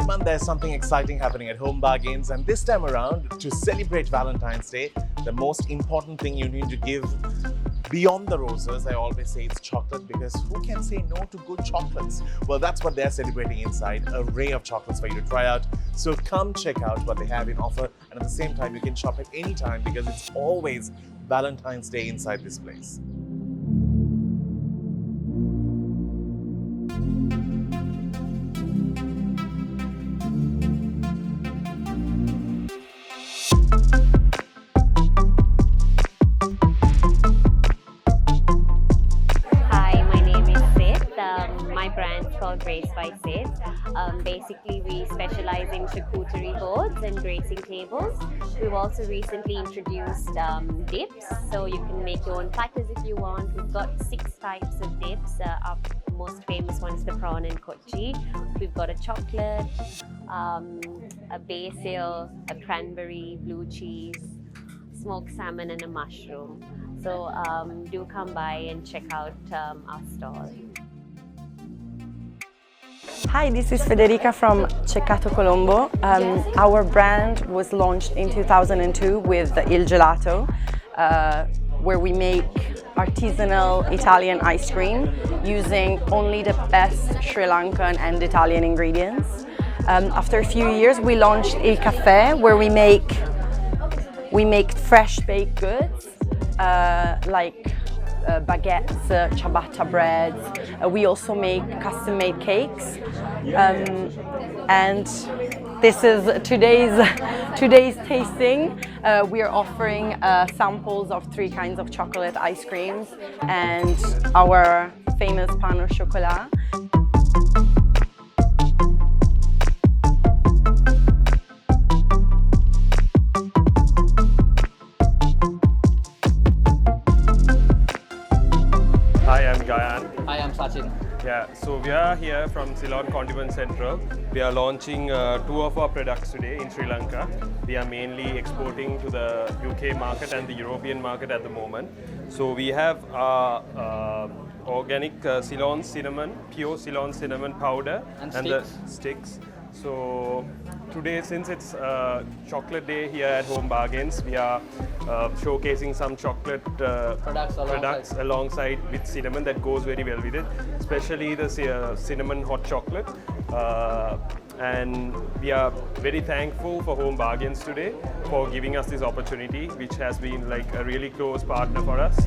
month there's something exciting happening at Home Bargains, and this time around, to celebrate Valentine's Day, the most important thing you need to give beyond the roses, I always say it's chocolate, because who can say no to good chocolates? Well, that's what they're celebrating inside, an array of chocolates for you to try out. So come check out what they have in offer, and at the same time you can shop at any time because it's always Valentine's Day inside this place. My brand's called Grace by Sid. Basically, we specialize in charcuterie boards and gracing tables. We've also recently introduced dips, so you can make your own platters if you want. We've got 6 types of dips. Our most famous one is the prawn and kochi. We've got a chocolate, a basil, a cranberry, blue cheese, smoked salmon, and a mushroom. So do come by and check out our stall. Hi, this is Federica from Ceccato Colombo. Our brand was launched in 2002 with Il Gelato, where we make artisanal Italian ice cream using only the best Sri Lankan and Italian ingredients. After a few years, we launched Il Caffè, where we make fresh baked goods like baguettes, ciabatta breads. We also make custom-made cakes, and this is today's tasting. We are offering samples of 3 kinds of chocolate ice creams and our famous pain au chocolat. Hi, I'm Gayan. Hi, I'm Sachin. Yeah, so we are here from Ceylon Condiment Central. We are launching 2 of our products today in Sri Lanka. We are mainly exporting to the UK market and the European market at the moment. So we have organic Ceylon cinnamon, pure Ceylon cinnamon powder And the sticks. So today, since it's chocolate day here at Home Bargains, we are showcasing some chocolate products alongside with cinnamon that goes very well with it, especially the cinnamon hot chocolate. And we are very thankful for Home Bargains today for giving us this opportunity, which has been like a really close partner for us.